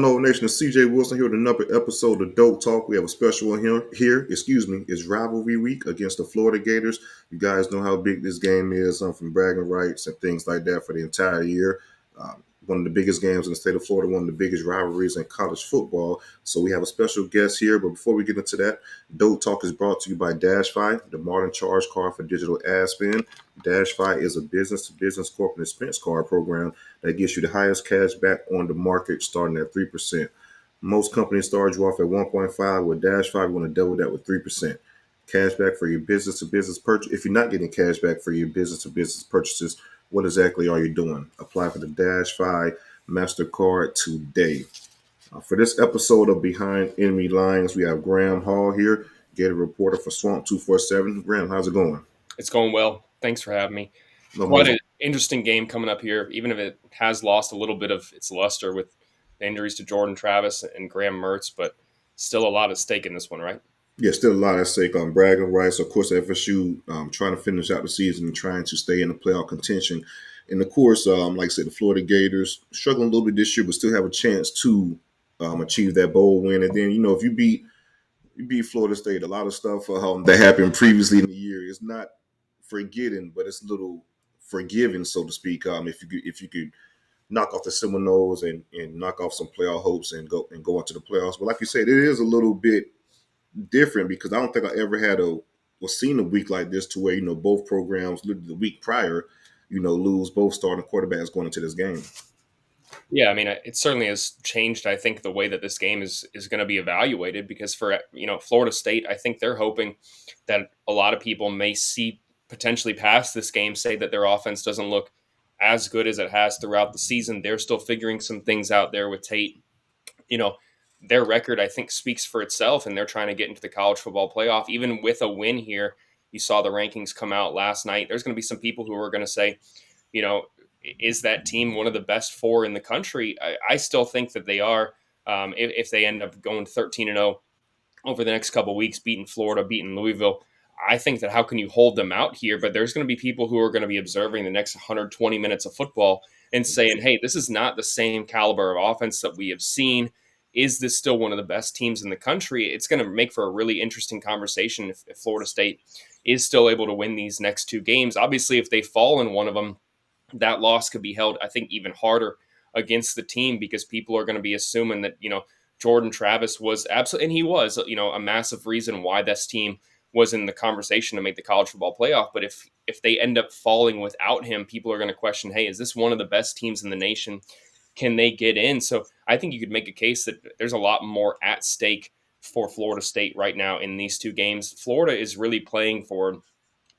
Hello, Nation. It's CJ Wilson here with another episode of Dope Talk. We have a special one here. It's rivalry week against the Florida Gators. You guys know how big this game is from bragging rights and things like that for the entire year. One of the biggest games in the state of Florida, one of the biggest rivalries in college football. So we have a special guest here. But before we get into that, Dope Talk is brought to you by DASH.FI, the modern charge card for digital ad spend. DASH.FI is a business-to-business corporate expense card program that gets you the highest cash back on the market starting at 3%. Most companies start you off at 1.5. With DASH.FI, you want to double that with 3%. Cash back for your business to business purchase. If you're not getting cash back for your business to business purchases, what exactly are you doing? Apply for the DASH.FI MasterCard today. For this episode of Behind Enemy Lines, we have Graham Hall here, Gator reporter for Swamp 247. Graham, how's it going? It's going well. Thanks for having me. No, Quite most an interesting game coming up here, even if it has lost a little bit of its luster with the injuries to Jordan Travis and Graham Mertz, but still a lot at stake in this one, right? Yeah, still a lot at stake on bragging rights. Of course, FSU trying to finish out the season and trying to stay in the playoff contention. And of course, like I said, the Florida Gators struggling a little bit this year, but still have a chance to achieve that bowl win. And then, if you beat Florida State, a lot of stuff that happened previously in the year is not forgetting, but it's a little forgiving, so to speak. If you could knock off the Seminoles and knock off some playoff hopes and go into the playoffs. But like you said, it is a little bit different because I don't think I ever had seen a week like this to where both programs the week prior lose both starting quarterbacks going into this game. Yeah, I mean, it certainly has changed. I think the way that this game is going to be evaluated because for Florida State, I think they're hoping that a lot of people may see potentially past this game, say that their offense doesn't look as good as it has throughout the season. They're still figuring some things out there with Tate. You know, their record I think speaks for itself, and they're trying to get into the college football playoff. Even with a win here, you saw the rankings come out last night. There's going to be some people who are going to say, you know, is that team one of the best four in the country? I still think that they are. If they end up going 13-0 over the next couple of weeks, beating Florida, beating Louisville, I think that how can you hold them out here? But there's going to be people who are going to be observing the next 120 minutes of football and saying, hey, this is not the same caliber of offense that we have seen. Is this still one of the best teams in the country? It's going to make for a really interesting conversation if Florida State is still able to win these next two games. Obviously, if they fall in one of them, that loss could be held, I think, even harder against the team because people are going to be assuming that, Jordan Travis was absolutely, and he was, a massive reason why this team was in the conversation to make the college football playoff. But if they end up falling without him, people are going to question, hey, is this one of the best teams in the nation? Can they get in? So I think you could make a case that there's a lot more at stake for Florida State right now in these two games. Florida is really playing for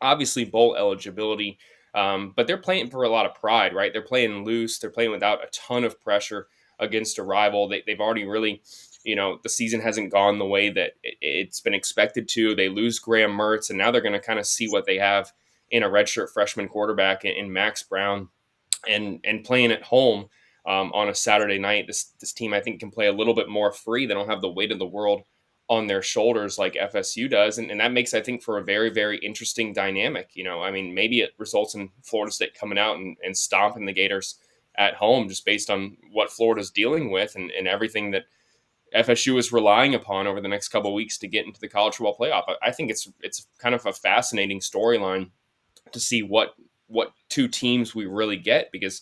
obviously bowl eligibility, but they're playing for a lot of pride, right? They're playing loose. They're playing without a ton of pressure against a rival. They've already really, the season hasn't gone the way that it's been expected to. They lose Graham Mertz, and now they're going to kind of see what they have in a redshirt freshman quarterback in Max Brown, and playing at home on a Saturday night. This team I think can play a little bit more free. They don't have the weight of the world on their shoulders like FSU does. And that makes, I think, for a very, very interesting dynamic. I mean, maybe it results in Florida State coming out and stomping the Gators at home just based on what Florida's dealing with and everything that FSU is relying upon over the next couple of weeks to get into the college football playoff. I think it's kind of a fascinating storyline to see what two teams we really get because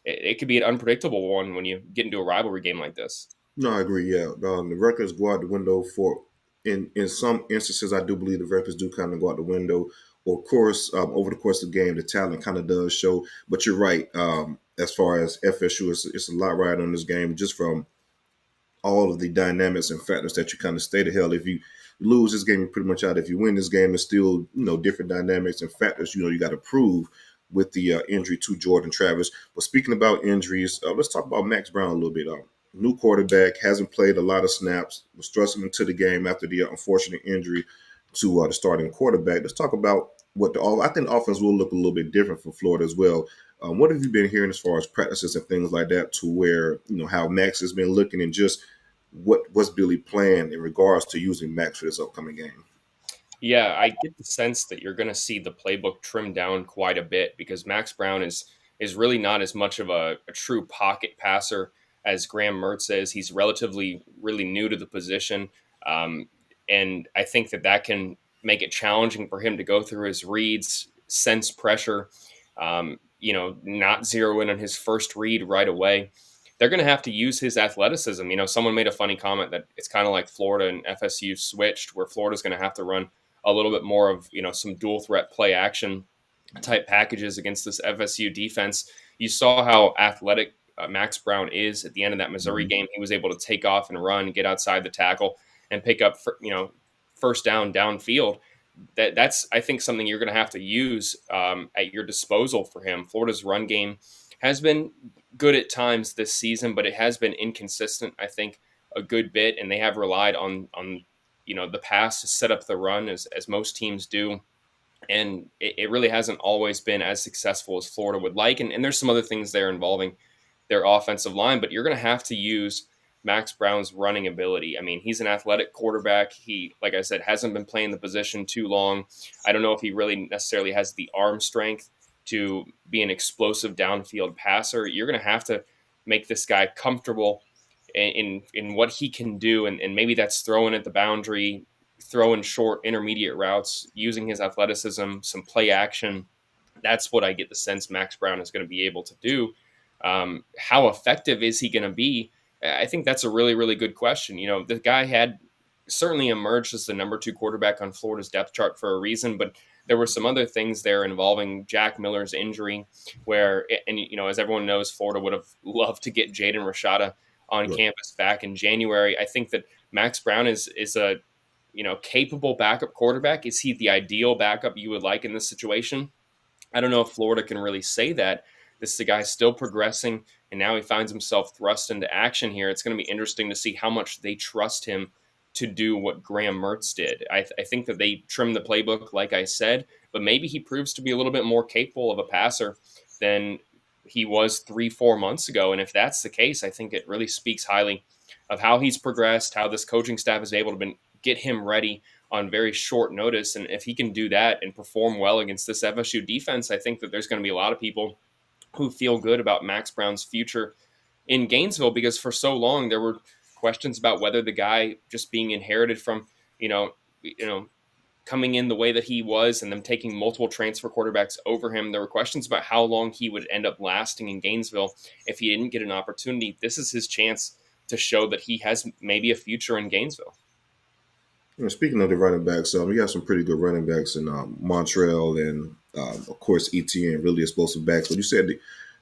it could be an unpredictable one when you get into a rivalry game like this. No, I agree. Yeah, the records go out the window for in some instances. I do believe the records do kind of go out the window. Of course, over the course of the game, the talent kind of does show. But you're right. As far as FSU, it's a lot right on this game, just from all of the dynamics and factors that you kind of stated. Hell, if you lose this game, you're pretty much out. If you win this game, it's still different dynamics and factors. You got to prove with the injury to Jordan Travis. But speaking about injuries, let's talk about Max Brown a little bit. New quarterback, hasn't played a lot of snaps, was thrusting into the game after the unfortunate injury to the starting quarterback. Let's talk about I think the offense will look a little bit different for Florida as well. What have you been hearing as far as practices and things like that to where, how Max has been looking and just what's Billy playing in regards to using Max for this upcoming game? Yeah, I get the sense that you're going to see the playbook trimmed down quite a bit because Max Brown is really not as much of a true pocket passer as Graham Mertz is. He's relatively really new to the position, um, and I think that that can make it challenging for him to go through his reads, sense pressure, not zero in on his first read right away. They're going to have to use his athleticism. Someone made a funny comment that it's kind of like Florida and FSU switched, where Florida's going to have to run a little bit more of some dual threat play action type packages against this FSU defense. You saw how athletic Max Brown is at the end of that Missouri Mhm. game. He was able to take off and run, get outside the tackle, and pick up first down downfield. That's I think something you're going to have to use at your disposal for him. Florida's run game has been good at times this season, but it has been inconsistent. I think a good bit, and they have relied on the pass to set up the run as most teams do, and it really hasn't always been as successful as Florida would like. And there's some other things there involving their offensive line, but you're going to have to use Max Brown's running ability. I mean, he's an athletic quarterback. He, like I said, hasn't been playing the position too long. I don't know if he really necessarily has the arm strength to be an explosive downfield passer. You're going to have to make this guy comfortable in what he can do, and maybe that's throwing at the boundary, throwing short intermediate routes, using his athleticism, some play action. That's what I get the sense Max Brown is going to be able to do. How effective is he going to be? I think that's a really, really good question. The guy had certainly emerged as the number two quarterback on Florida's depth chart for a reason, but there were some other things there involving Jack Miller's injury, where, and as everyone knows, Florida would have loved to get Jaden Rashada on Right. campus back in January. I think that Max Brown is a capable backup quarterback. Is he the ideal backup you would like in this situation? I don't know if Florida can really say that. This is a guy still progressing, and now he finds himself thrust into action here. It's going to be interesting to see how much they trust him to do what Graham Mertz did. I think that they trim the playbook, like I said, but maybe he proves to be a little bit more capable of a passer than he was 3, 4 months ago. And if that's the case, I think it really speaks highly of how he's progressed, how this coaching staff is able to get him ready on very short notice. And if he can do that and perform well against this FSU defense, I think that there's going to be a lot of people who feel good about Max Brown's future in Gainesville, because for so long there were questions about whether the guy just being inherited from, you know, you know, coming in the way that he was and them taking multiple transfer quarterbacks over him. There were questions about how long he would end up lasting in Gainesville if he didn't get an opportunity. This is his chance to show that he has maybe a future in Gainesville. Speaking of the running backs, we got some pretty good running backs in Montreal and, of course, Etienne, really explosive backs. But you said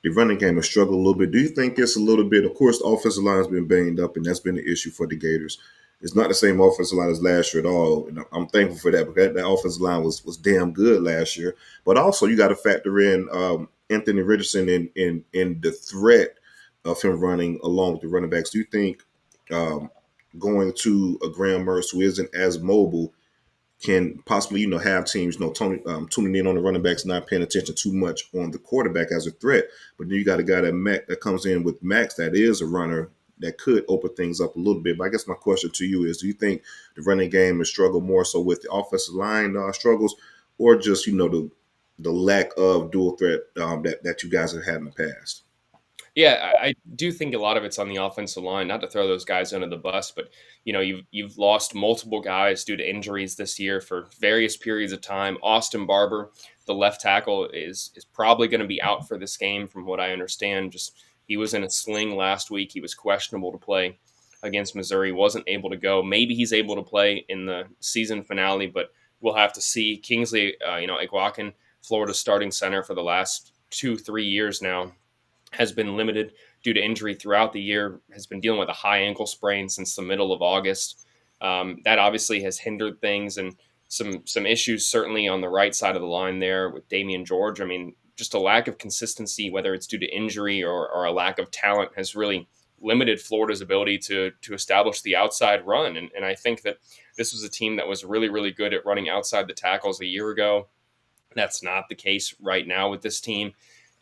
the running game has struggled a little bit. Do you think it's a little bit? Of course, the offensive line has been banged up, and that's been the issue for the Gators. It's not the same offensive line as last year at all, and I'm thankful for that because that offensive line was damn good last year. But also, you got to factor in Anthony Richardson in the threat of him running along with the running backs. Do you think? Um, Going to a Graham Mertz who isn't as mobile can possibly, have teams, Tony, tuning in on the running backs, not paying attention too much on the quarterback as a threat. But then you got a guy that comes in with Max that is a runner that could open things up a little bit. But I guess my question to you is: do you think the running game has struggled more so with the offensive line struggles, or just the lack of dual threat that you guys have had in the past? Yeah, I do think a lot of it's on the offensive line. Not to throw those guys under the bus, but you've lost multiple guys due to injuries this year for various periods of time. Austin Barber, the left tackle, is probably going to be out for this game, from what I understand. Just he was in a sling last week. He was questionable to play against Missouri. Wasn't able to go. Maybe he's able to play in the season finale, but we'll have to see. Kingsley, Iguakin, Florida's starting center for the last 2, 3 years now, has been limited due to injury throughout the year, has been dealing with a high ankle sprain since the middle of August. That obviously has hindered things, and some issues certainly on the right side of the line there with Damian George. I mean, just a lack of consistency, whether it's due to injury or a lack of talent, has really limited Florida's ability to establish the outside run. And I think that this was a team that was really, really good at running outside the tackles a year ago. That's not the case right now with this team.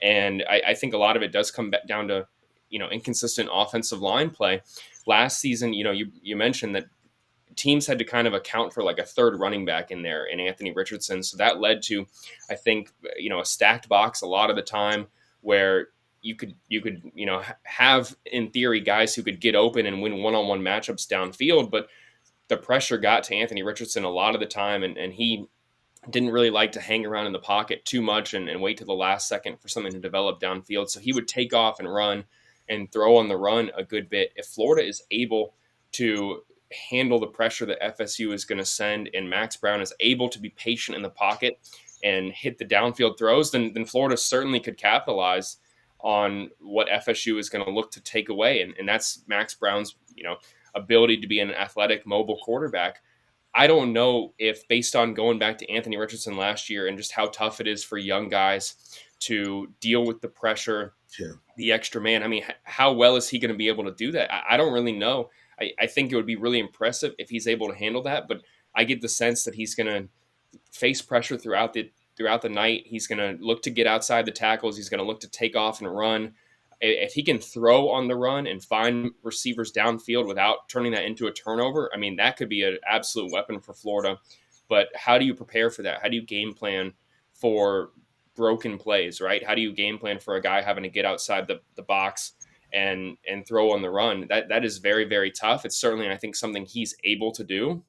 And I think a lot of it does come back down to, inconsistent offensive line play. Last season, you mentioned that teams had to kind of account for like a third running back in there in Anthony Richardson. So that led to, I think, a stacked box a lot of the time where, you could have in theory guys who could get open and win one-on-one matchups downfield, but the pressure got to Anthony Richardson a lot of the time, and he didn't really like to hang around in the pocket too much and wait to the last second for something to develop downfield. So he would take off and run and throw on the run a good bit. If Florida is able to handle the pressure that FSU is going to send, and Max Brown is able to be patient in the pocket and hit the downfield throws, then Florida certainly could capitalize on what FSU is going to look to take away. And that's Max Brown's, ability to be an athletic, mobile quarterback. I don't know if, based on going back to Anthony Richardson last year and just how tough it is for young guys to deal with the pressure, Yeah. the extra man. I mean, how well is he going to be able to do that? I don't really know. I think it would be really impressive if he's able to handle that, but I get the sense that he's going to face pressure throughout the night. He's going to look to get outside the tackles. He's going to look to take off and run. If he can throw on the run and find receivers downfield without turning that into a turnover, I mean, that could be an absolute weapon for Florida. But how do you prepare for that? How do you game plan for broken plays, right? How do you game plan for a guy having to get outside the box and throw on the run? That is very, very tough. It's certainly, I think, something he's able to do,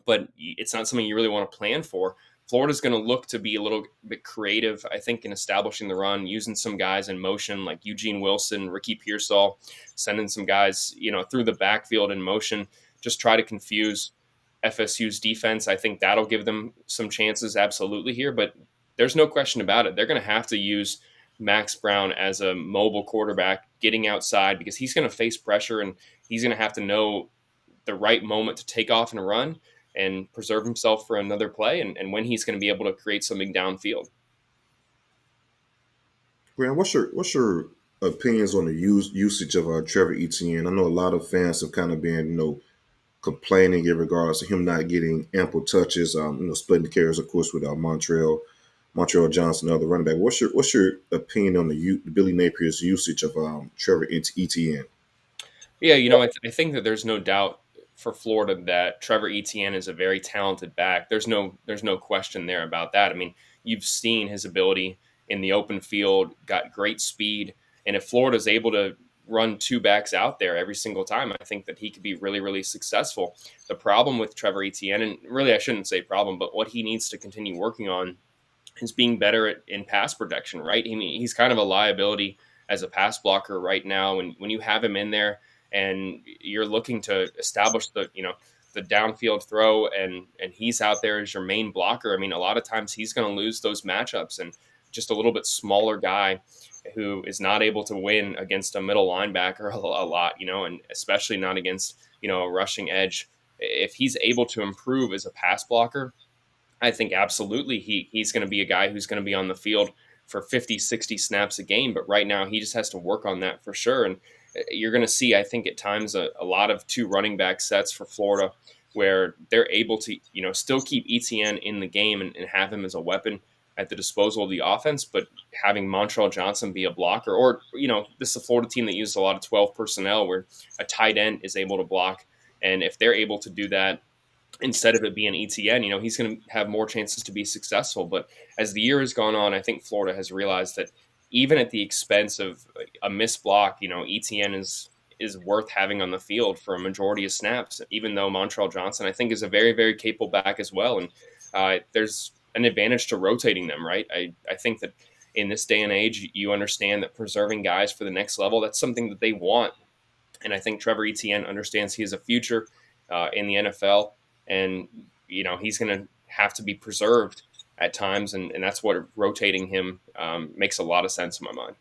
but it's not something you really want to plan for. Florida's going to look to be a little bit creative, I think, in establishing the run, using some guys in motion like Eugene Wilson, Ricky Pearsall, sending some guys, through the backfield in motion, just try to confuse FSU's defense. I think that'll give them some chances, absolutely, here. But there's no question about it. They're going to have to use Max Brown as a mobile quarterback, getting outside, because he's going to face pressure and he's going to have to know the right moment to take off and run and preserve himself for another play, and when he's going to be able to create something downfield. Graham, what's your opinions on the usage of Trevor Etienne? I know a lot of fans have kind of been, complaining in regards to him not getting ample touches. Splitting the carries, of course, with Montreal Johnson, the other running back. What's your opinion on the Billy Napier's usage of Trevor Etienne? Yeah, I think that there's no doubt for Florida that Trevor Etienne is a very talented back. There's no question there about that. I mean, you've seen his ability in the open field, got great speed, and if Florida's able to run two backs out there every single time, I think that he could be really, really successful. The problem with Trevor Etienne, and really I shouldn't say problem, but what he needs to continue working on is being better in pass protection, right? I mean, he's kind of a liability as a pass blocker right now. And when you have him in there and you're looking to establish the downfield throw, and he's out there as your main blocker, I mean, a lot of times he's going to lose those matchups, and just a little bit smaller guy who is not able to win against a middle linebacker a lot, and especially not against, a rushing edge. If he's able to improve as a pass blocker, I think absolutely he's going to be a guy who's going to be on the field for 50, 60 snaps a game. But right now, he just has to work on that for sure. And you're going to see, I think, at times a lot of two running back sets for Florida where they're able to, still keep Etienne in the game and have him as a weapon at the disposal of the offense, but having Montreal Johnson be a blocker, or, this is a Florida team that uses a lot of 12 personnel where a tight end is able to block. And if they're able to do that, instead of it being Etienne, he's going to have more chances to be successful. But as the year has gone on, I think Florida has realized that even at the expense of a missed block, Etienne is worth having on the field for a majority of snaps, even though Montreal Johnson, I think, is a very, very capable back as well. And there's an advantage to rotating them, right? I think that in this day and age, you understand that preserving guys for the next level, that's something that they want. And I think Trevor Etienne understands he has a future in the NFL, and he's going to have to be preserved at times, and that's what rotating him makes a lot of sense in my mind.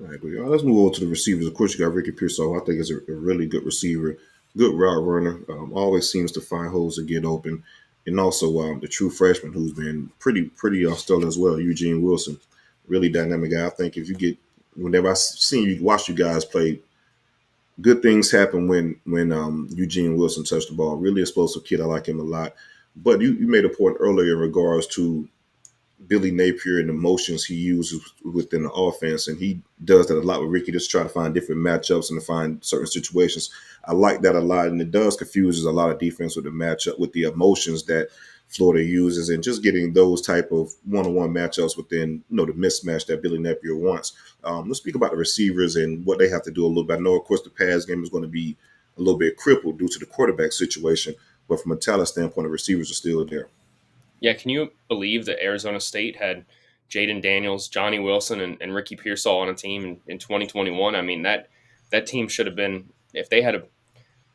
I agree. Let's move on to the receivers. Of course, you got Ricky Pearsall. I think is a really good receiver, good route runner. Always seems to find holes to get open, and also the true freshman who's been pretty stellar as well, Eugene Wilson, really dynamic guy. I think if you get whenever I seen you watch you guys play, good things happen when Eugene Wilson touched the ball. Really explosive kid. I like him a lot. But you made a point earlier in regards to Billy Napier and the motions he uses within the offense, and he does that a lot with Ricky, just try to find different matchups and to find certain situations. I like that a lot, and it does confuses a lot of defense with the matchup with the emotions that Florida uses, and just getting those type of one-on-one matchups within the mismatch that Billy Napier wants. Let's speak about the receivers and what they have to do a little bit. I know, of course, the pass game is going to be a little bit crippled due to the quarterback situation, but from a talent standpoint, the receivers are still there. Yeah, can you believe that Arizona State had Jaden Daniels, Johnny Wilson, and Ricky Pearsall on a team in 2021? I mean, that team should have been, if they had a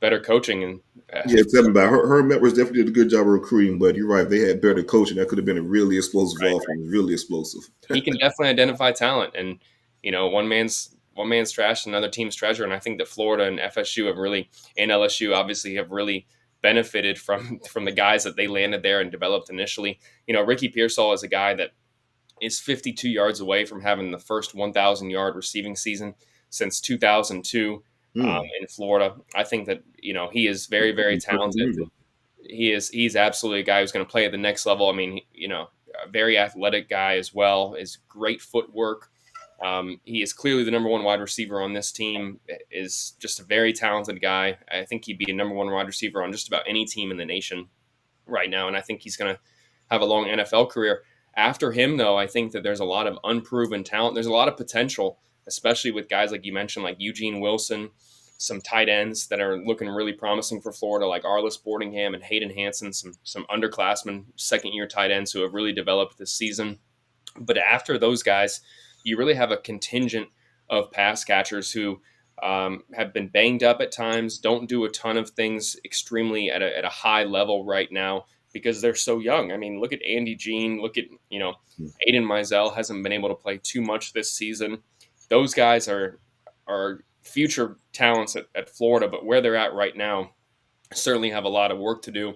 better coaching and Yeah, tell me about it. Herm Edwards definitely did a good job of recruiting, but you're right. If they had better coaching, that could have been a really explosive right, offense, really explosive. he can definitely identify talent, and one man's trash, another team's treasure. And I think that Florida and FSU have really, and LSU obviously have really benefited from the guys that they landed there and developed initially. Ricky Pearsall is a guy that is 52 yards away from having the first 1,000-yard receiving season since 2002 Hmm. in Florida. I think that he is very, very Perfect talented. reliever. He's absolutely a guy who's going to play at the next level. I mean, a very athletic guy as well. Is great footwork. He is clearly the number one wide receiver on this team. Is just a very talented guy. I think he'd be a number one wide receiver on just about any team in the nation right now, and I think he's going to have a long NFL career. After him, though, I think that there's a lot of unproven talent. There's a lot of potential, especially with guys like you mentioned, like Eugene Wilson, some tight ends that are looking really promising for Florida, like Arliss Boardingham and Hayden Hanson, some underclassmen, second year tight ends who have really developed this season. But after those guys, you really have a contingent of pass catchers who have been banged up at times, don't do a ton of things extremely at a high level right now because they're so young. I mean, look at Andy Jean, look at, Aiden Mizell hasn't been able to play too much this season. Those guys are future talents at Florida, but where they're at right now, certainly have a lot of work to do.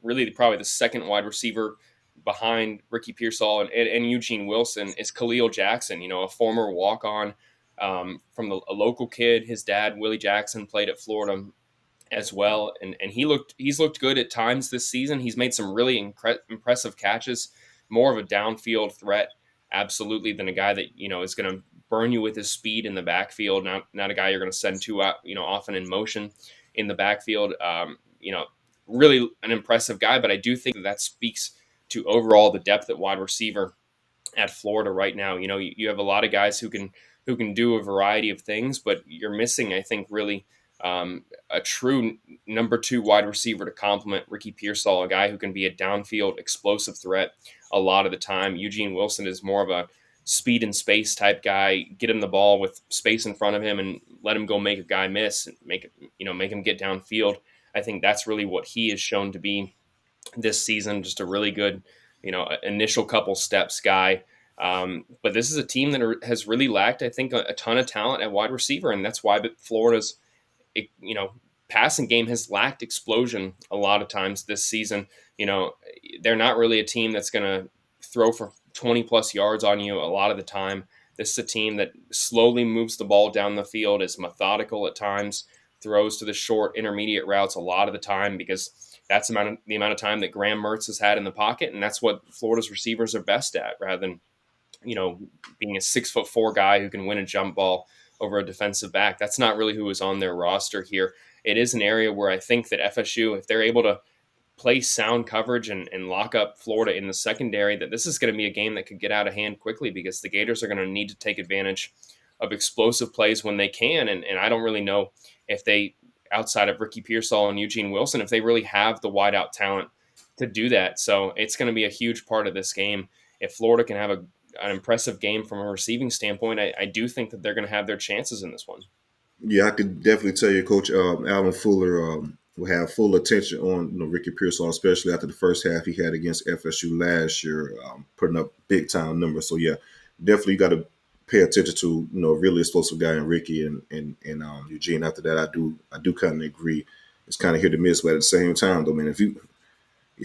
Really, probably the second wide receiver behind Ricky Pearsall and Eugene Wilson is Khalil Jackson, a former walk on from a local kid. His dad, Willie Jackson, played at Florida as well, and he's looked good at times this season. He's made some really impressive catches, more of a downfield threat, absolutely, than a guy that is going to burn you with his speed in the backfield. Not a guy you're going to send too out, often in motion in the backfield. Really an impressive guy, but I do think that speaks to overall the depth at wide receiver at Florida right now. You have a lot of guys who can do a variety of things, but you're missing, I think, really a true number two wide receiver to complement Ricky Pearsall, a guy who can be a downfield explosive threat a lot of the time. Eugene Wilson is more of a speed and space type guy. Get him the ball with space in front of him and let him go make a guy miss and make him get downfield. I think that's really what he is shown to be this season. Just a really good, initial couple steps guy. But this is a team that has really lacked, I think, a ton of talent at wide receiver, and that's why Florida's, you know, passing game has lacked explosion a lot of times this season. They're not really a team that's going to throw for 20 plus yards on you a lot of the time. This is a team that slowly moves the ball down the field, is methodical at times, throws to the short intermediate routes a lot of the time because that's the amount of time that Graham Mertz has had in the pocket, and that's what Florida's receivers are best at, rather than being a 6'4" guy who can win a jump ball over a defensive back. That's not really who is on their roster here. It is an area where I think that FSU, if they're able to play sound coverage and lock up Florida in the secondary, that this is going to be a game that could get out of hand quickly because the Gators are going to need to take advantage of explosive plays when they can. And I don't really know if they, outside of Ricky Pearsall and Eugene Wilson, if they really have the wideout talent to do that. So it's going to be a huge part of this game. If Florida can have an impressive game from a receiving standpoint, I do think that they're going to have their chances in this one. Yeah, I could definitely tell you, Coach Alvin Fuller will have full attention on Ricky Pearsall, especially after the first half he had against FSU last year, putting up big time numbers. So yeah, definitely got to pay attention to a really explosive guy in Ricky and Eugene. After that, I do kind of agree. It's kind of hit or miss, but at the same time, though, man, if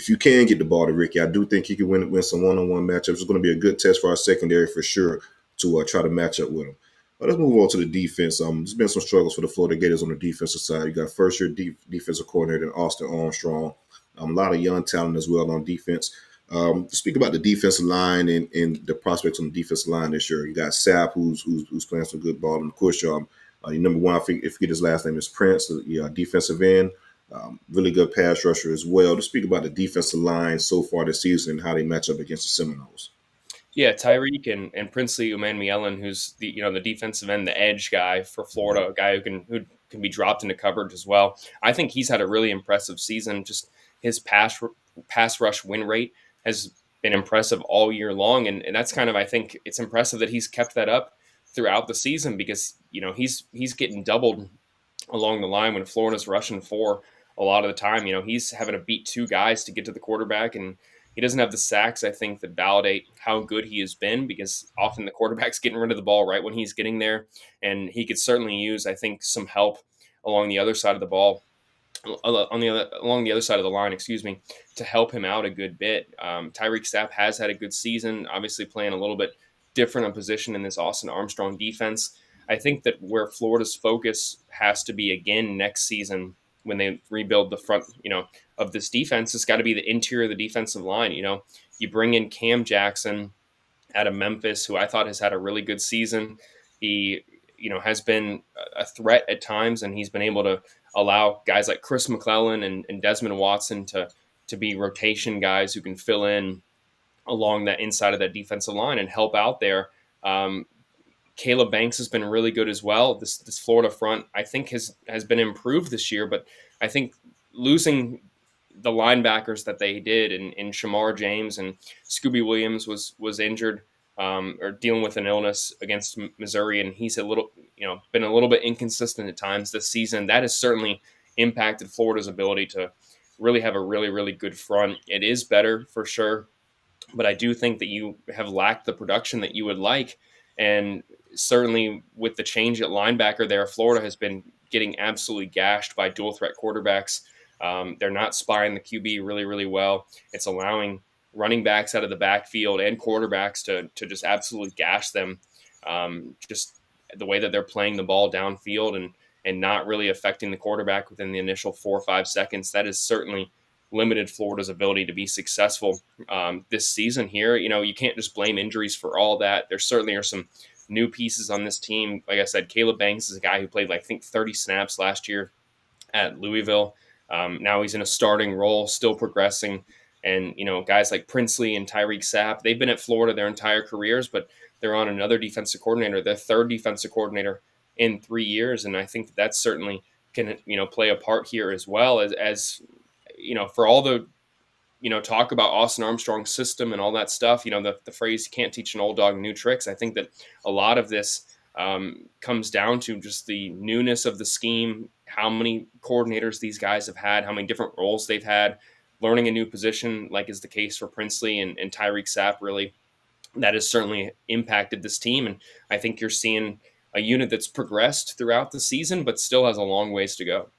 you can get the ball to Ricky, I do think he can win some one-on-one matchups. It's going to be a good test for our secondary for sure to try to match up with him. Let's move on to the defense. There's been some struggles for the Florida Gators on the defensive side. You got first-year defensive coordinator Austin Armstrong. A lot of young talent as well on defense. Speak about the defensive line and the prospects on the defensive line this year. You got Sapp, who's playing some good ball, and of course, your number one, I forget his last name is Prince, the defensive end. Really good pass rusher as well. To speak about the defensive line so far this season and how they match up against the Seminoles. Yeah, Tyreek and Princely Umanmielen, who's the the defensive end, the edge guy for Florida, a guy who can be dropped into coverage as well. I think he's had a really impressive season. Just his pass rush win rate has been impressive all year long, and that's kind of, I think it's impressive that he's kept that up throughout the season, because he's getting doubled along the line when Florida's rushing four a lot of the time. He's having to beat two guys to get to the quarterback, and he doesn't have the sacks, I think, that validate how good he has been, because often the quarterback's getting rid of the ball right when he's getting there. And he could certainly use, I think, some help along the other side of the ball, along the other side of the line, excuse me, to help him out a good bit. Tyreek Sapp has had a good season, obviously playing a little bit different a position in this Austin Armstrong defense. I think that where Florida's focus has to be again next season, when they rebuild the front, of this defense, it's got to be the interior of the defensive line. You bring in Cam Jackson out of Memphis, who I thought has had a really good season. He, has been a threat at times, and he's been able to allow guys like Chris McClellan and Desmond Watson to be rotation guys who can fill in along that inside of that defensive line and help out there. Um, Caleb Banks has been really good as well. This Florida front, I think, has been improved this year, but I think losing the linebackers that they did in Shamar James and Scooby Williams was injured, or dealing with an illness against Missouri, and he's been a little bit inconsistent at times this season. That has certainly impacted Florida's ability to really have a really, really good front. It is better for sure, but I do think that you have lacked the production that you would like. And certainly with the change at linebacker there, Florida has been getting absolutely gashed by dual threat quarterbacks. They're not spying the QB really, really well. It's allowing running backs out of the backfield and quarterbacks to just absolutely gash them. Just the way that they're playing the ball downfield, and not really affecting the quarterback within the initial 4 or 5 seconds. That is certainly limited Florida's ability to be successful this season here. You can't just blame injuries for all that. There certainly are some new pieces on this team. Like I said, Caleb Banks is a guy who played, I think, 30 snaps last year at Louisville. Now he's in a starting role, still progressing. And, guys like Princely and Tyreek Sapp, they've been at Florida their entire careers, but they're on another defensive coordinator, their third defensive coordinator in 3 years. And I think that's certainly can, play a part here as well as for all the talk about Austin Armstrong's system and all that stuff. The phrase "you can't teach an old dog new tricks." I think that a lot of this comes down to just the newness of the scheme, how many coordinators these guys have had, how many different roles they've had, learning a new position, like is the case for Princely and Tyreek Sapp. Really, that has certainly impacted this team, and I think you're seeing a unit that's progressed throughout the season, but still has a long ways to go.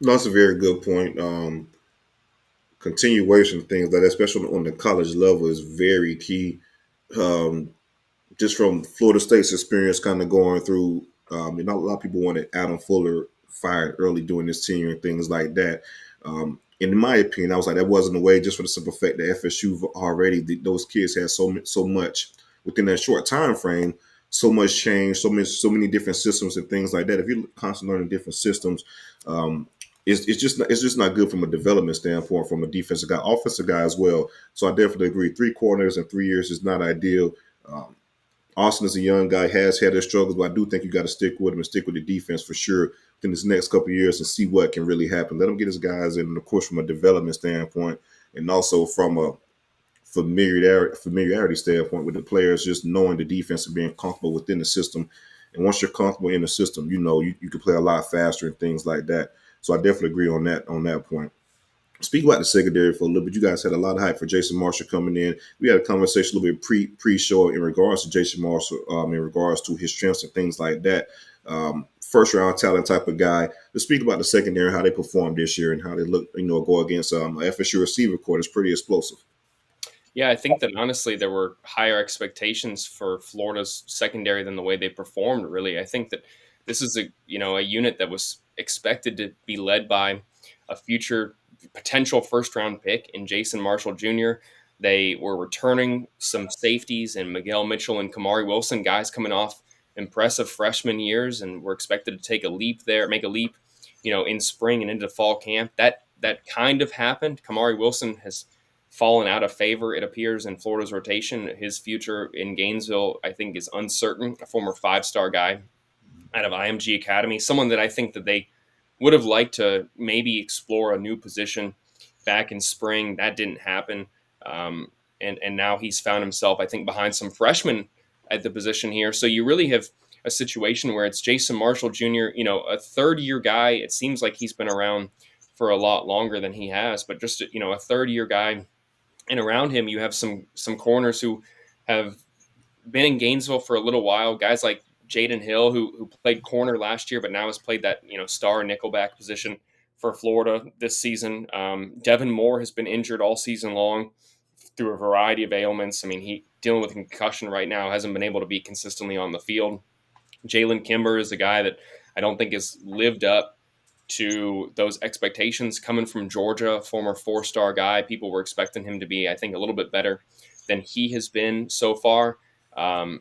That's a very good point. Continuation of things like that, especially on the college level, is very key. Um, just from Florida State's experience, kind of going through. A lot of people wanted Adam Fuller fired early during this tenure and things like that. In my opinion, I was like, that wasn't the way, just for the simple fact that FSU already those kids had so much within that short time frame, so much change, so many different systems and things like that. If you're constantly learning different systems, um, it's just not good from a development standpoint, from a defensive guy, offensive guy as well. So I definitely agree. 3 corners in 3 years is not ideal. Um, Austin is a young guy, has had his struggles, but I do think you got to stick with him and stick with the defense for sure in this next couple of years and see what can really happen. Let him get his guys in, and of course, from a development standpoint, and also from a familiarity standpoint with the players, just knowing the defense and being comfortable within the system. And once you're comfortable in the system, you can play a lot faster and things like that. So I definitely agree on that point. Speak about the secondary for a little bit. You guys had a lot of hype for Jason Marshall coming in. We had a conversation a little bit pre-show in regards to Jason Marshall, in regards to his strengths and things like that. First round talent type of guy. Let's speak about the secondary, how they performed this year and how they look, go against FSU receiver court is pretty explosive. Yeah, I think that honestly there were higher expectations for Florida's secondary than the way they performed. Really, I think that this is a unit that was expected to be led by a future potential first round pick in Jason Marshall Jr. They were returning some safeties and Miguel Mitchell and Kamari Wilson, guys coming off impressive freshman years, and were expected to take a leap there, make a leap in spring and into fall camp. That kind of happened. Kamari Wilson has fallen out of favor, it appears, in Florida's rotation. His future in Gainesville, I think, is uncertain. A former 5-star guy out of IMG Academy, someone that I think that they would have liked to maybe explore a new position back in spring. That didn't happen. Um, and now he's found himself, I think, behind some freshmen at the position here. So you really have a situation where it's Jason Marshall Jr., a third year guy. It seems like he's been around for a lot longer than he has, but just, a third year guy. And around him, you have some corners who have been in Gainesville for a little while. Guys like Jaden Hill, who played corner last year, but now has played that star nickelback position for Florida this season. Devin Moore has been injured all season long through a variety of ailments. I mean, he dealing with concussion right now, hasn't been able to be consistently on the field. Jalen Kimber is a guy that I don't think has lived up to those expectations coming from Georgia, former 4-star guy. People were expecting him to be, I think, a little bit better than he has been so far. And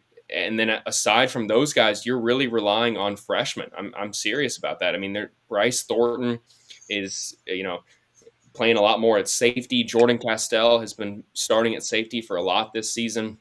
then aside from those guys, you're really relying on freshmen. I'm serious about that. I mean, Bryce Thornton is, playing a lot more at safety. Jordan Castell has been starting at safety for a lot this season,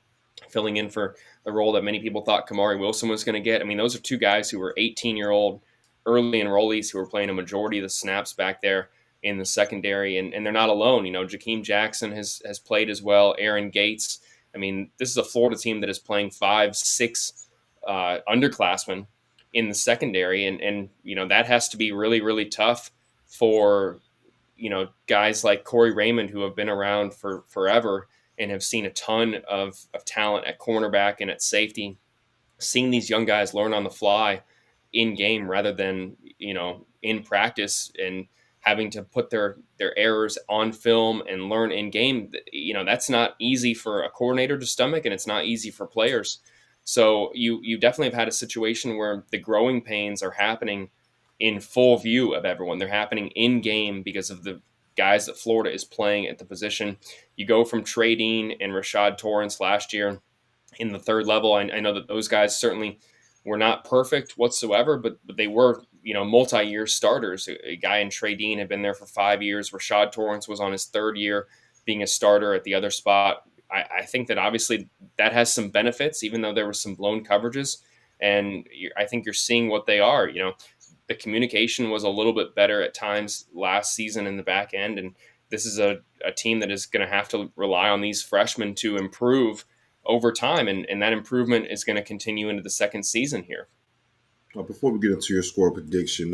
filling in for the role that many people thought Kamari Wilson was going to get. I mean, those are two guys who were 18-year-old early enrollees who were playing a majority of the snaps back there in the secondary, and they're not alone. Jakeem Jackson has played as well. Aaron Gates. I mean, this is a Florida team that is playing 5, 6 underclassmen in the secondary, and that has to be really, really tough for guys like Corey Raymond, who have been around for forever and have seen a ton of talent at cornerback and at safety. Seeing these young guys learn on the fly in game rather than in practice, and having to put their errors on film and learn in game, that's not easy for a coordinator to stomach, and it's not easy for players. So you definitely have had a situation where the growing pains are happening in full view of everyone. They're happening in game because of the guys that Florida is playing at the position. You go from Trey Dean and Rashad Torrance last year in the third level. I know that those guys certainly were not perfect whatsoever, but they were, multi-year starters. A guy in Trey Dean had been there for 5 years. Rashad Torrance was on his third year being a starter at the other spot. I think that obviously that has some benefits, even though there were some blown coverages. And I think you're seeing what they are. The communication was a little bit better at times last season in the back end. And this is a team that is going to have to rely on these freshmen to improve over time. And that improvement is going to continue into the second season here. Before we get into your score prediction,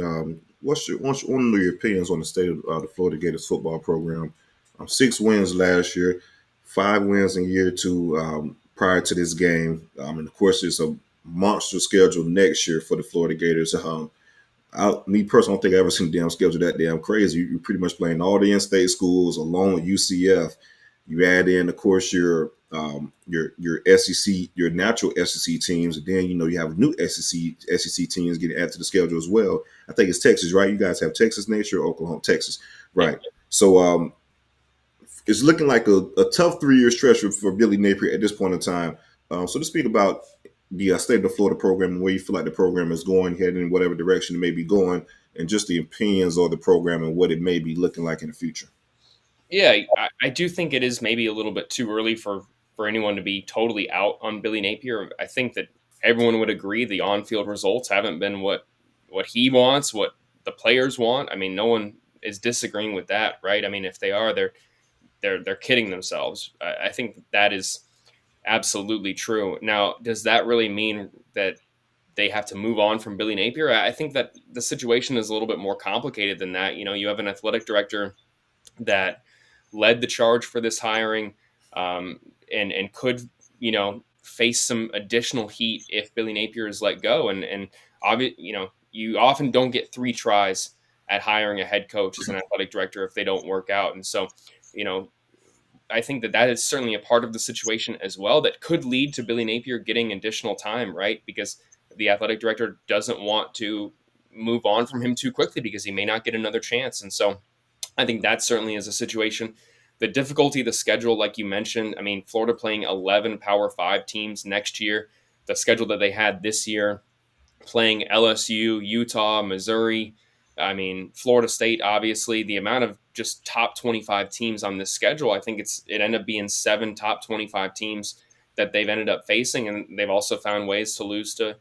want to know your opinions on the state of the Florida Gators football program? 6 wins last year, 5 wins in year two prior to this game, and of course, it's a monster schedule next year for the Florida Gators. Me personally, I don't think I ever seen the damn schedule that damn crazy. You're pretty much playing all the in-state schools along with UCF. You add in, of course, your SEC, your natural SEC teams, and then you have new SEC teams getting added to the schedule as well. I think it's Texas, right? You guys have Texas next year, Oklahoma, Texas, right? So it's looking like a tough 3-year stretch for Billy Napier at this point in time. So to speak about the state of the Florida program and where you feel like the program is going, heading in whatever direction it may be going, and just the opinions of the program and what it may be looking like in the future. Yeah, I do think it is maybe a little bit too early for anyone to be totally out on Billy Napier. I think that everyone would agree the on-field results haven't been what he wants, what the players want. I mean, no one is disagreeing with that, right? I mean, if they are, they're kidding themselves. I think that is absolutely true. Now, does that really mean that they have to move on from Billy Napier? I think that the situation is a little bit more complicated than that. You have an athletic director that led the charge for this hiring, and could face some additional heat if Billy Napier is let go. And obviously, you often don't get 3 tries at hiring a head coach as an athletic director if they don't work out. And so, you know, I think that is certainly a part of the situation as well that could lead to Billy Napier getting additional time, right? Because the athletic director doesn't want to move on from him too quickly because he may not get another chance. And so I think that certainly is a situation. The difficulty of the schedule, like you mentioned, I mean, Florida playing 11 Power 5 teams next year, the schedule that they had this year, playing LSU, Utah, Missouri, I mean, Florida State, obviously, the amount of just top 25 teams on this schedule, I think it ended up being 7 top 25 teams that they've ended up facing. And they've also found ways to lose to,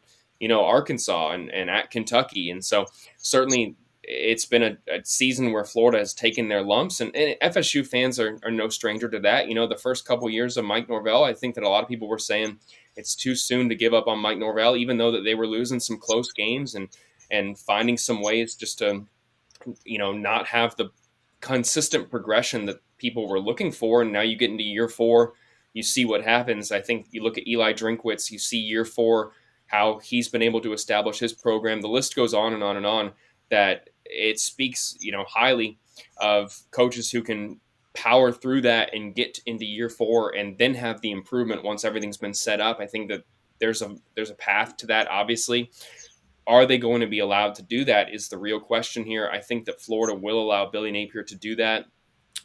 Arkansas and at Kentucky. And so certainly it's been a season where Florida has taken their lumps, and FSU fans are no stranger to that. The first couple years of Mike Norvell, I think that a lot of people were saying it's too soon to give up on Mike Norvell, even though that they were losing some close games and finding some ways just to not have the consistent progression that people were looking for. And now you get into year 4, you see what happens. I think you look at Eli Drinkwitz, you see year 4 how he's been able to establish his program. The list goes on and on and on. That it speaks highly of coaches who can power through that and get into year 4 and then have the improvement once everything's been set up. I think that there's a path to that, obviously. Are they going to be allowed to do that is the real question here. I think that Florida will allow Billy Napier to do that.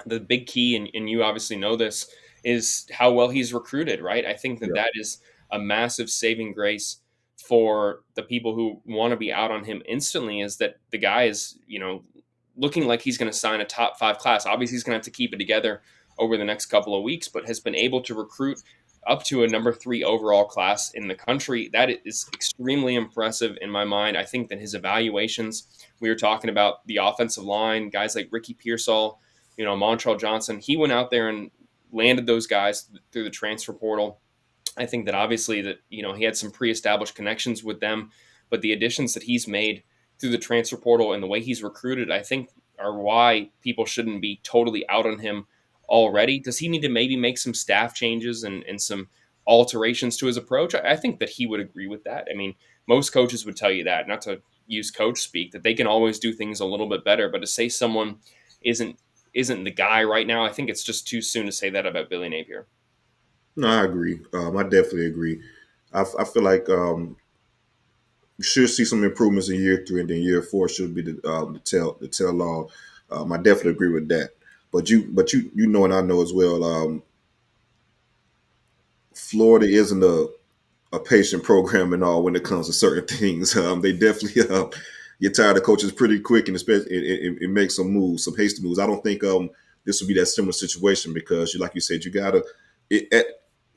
The big key, and you obviously know this, is how well he's recruited, right? I think that Yeah. that is a massive saving grace for the people who want to be out on him instantly, is that the guy is, looking like he's going to sign a top 5 class. Obviously, he's going to have to keep it together over the next couple of weeks, but has been able to recruit up to a number 3 overall class in the country. That is extremely impressive in my mind. I think that his evaluations, we were talking about the offensive line, guys like Ricky Pearsall, Montrell Johnson, he went out there and landed those guys through the transfer portal. I think that obviously that he had some pre-established connections with them, but the additions that he's made through the transfer portal and the way he's recruited, I think, are why people shouldn't be totally out on him already. Does he need to maybe make some staff changes and some alterations to his approach? I think that he would agree with that. I mean, most coaches would tell you that, not to use coach speak, that they can always do things a little bit better. But to say someone isn't isn't the guy right now, I think it's just too soon to say that about Billy Napier. No, I agree. I definitely agree. I feel like you should see some improvements in year 3, and then year 4 should be the tell all. I definitely agree with that. But you know, and I know as well. Florida isn't a patient program and all when it comes to certain things. They definitely get tired of coaches pretty quick, and especially it makes some moves, some hasty moves. I don't think this would be that similar situation because, like you said, you gotta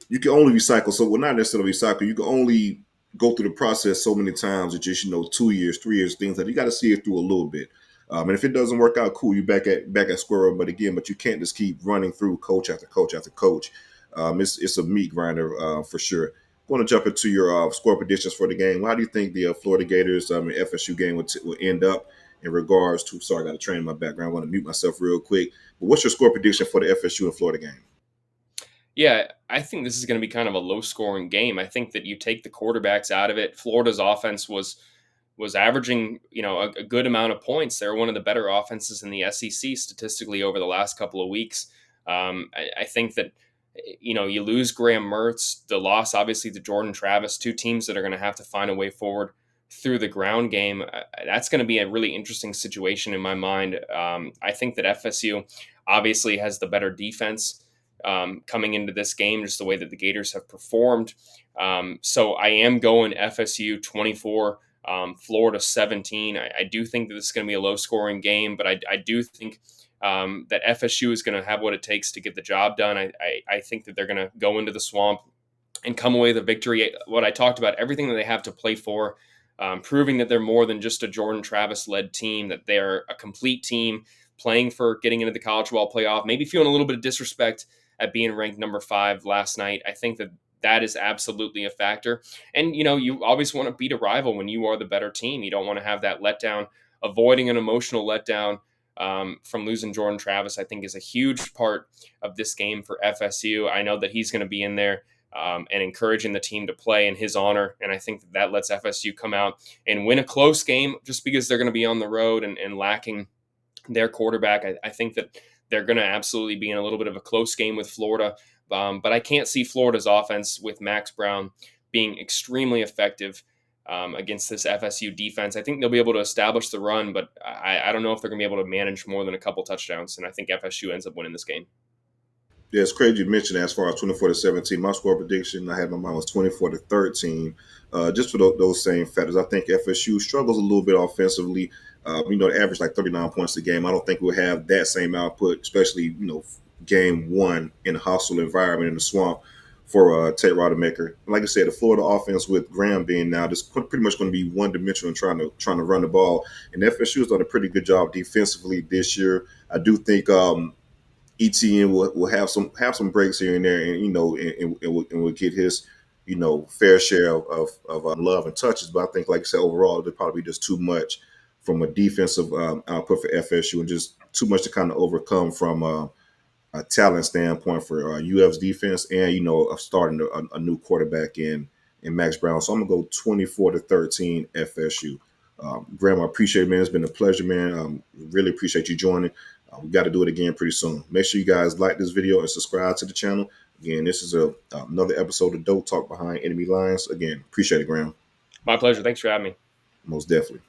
you can only recycle. So, well, not necessarily recycle. You can only go through the process so many times. It's just 2 years, 3 years, things that you got to see it through a little bit. And if it doesn't work out, cool, you back at square one. But you can't just keep running through coach after coach after coach. It's a meat grinder for sure. I want to jump into your score predictions for the game. How do you think the Florida Gators and FSU game will end up in regards to? Sorry, I got a train in my background. I want to mute myself real quick. But what's your score prediction for the FSU and Florida game? Yeah, I think this is going to be kind of a low scoring game. I think that you take the quarterbacks out of it. Florida's offense was averaging, a good amount of points. They're one of the better offenses in the SEC statistically over the last couple of weeks. I think that, you lose Graham Mertz, the loss obviously to Jordan Travis, two teams that are going to have to find a way forward through the ground game. That's going to be a really interesting situation in my mind. I think that FSU obviously has the better defense coming into this game, just the way that the Gators have performed. So I am going FSU 24, Florida 17. I do think that this is going to be a low scoring game, but I do think that FSU is going to have what it takes to get the job done. I think that they're going to go into the swamp and come away with a victory. What I talked about, everything that they have to play for, proving that they're more than just a Jordan Travis led team, that they're a complete team playing for getting into the college football playoff, maybe feeling a little bit of disrespect at being ranked number 5 last night. I think that that is absolutely a factor. And, you always want to beat a rival when you are the better team. You don't want to have that letdown. Avoiding an emotional letdown from losing Jordan Travis, I think, is a huge part of this game for FSU. I know that he's going to be in there and encouraging the team to play in his honor. And I think that lets FSU come out and win a close game just because they're going to be on the road and lacking their quarterback. I think that they're going to absolutely be in a little bit of a close game with Florida. But I can't see Florida's offense with Max Brown being extremely effective against this FSU defense. I think they'll be able to establish the run, but I don't know if they're going to be able to manage more than a couple touchdowns. And I think FSU ends up winning this game. Yeah, it's crazy you mentioned that as far as 24-17. My score prediction, I had my mind was 24-13. Just for those same factors, I think FSU struggles a little bit offensively. The average like 39 points a game. I don't think we'll have that same output, especially game one in a hostile environment in the swamp for Tate Rodemaker. Like I said, the Florida offense with Graham being now just pretty much going to be one dimensional and trying to run the ball. And FSU has done a pretty good job defensively this year. I do think Etienne will have some breaks here and there, and will get his fair share of love and touches. But I think, like I said, overall, there'll probably be just too much from a defensive output for FSU, and just too much to kind of overcome from a talent standpoint for UF's defense, and starting a new quarterback in Max Brown. So I'm gonna go 24-13 FSU. Graham, I appreciate it, man. It's been a pleasure, man. Really appreciate you joining. We got to do it again pretty soon. Make sure you guys like this video and subscribe to the channel. Again, this is another episode of Dope Talk Behind Enemy Lines. Again, appreciate it, Graham. My pleasure. Thanks for having me. Most definitely.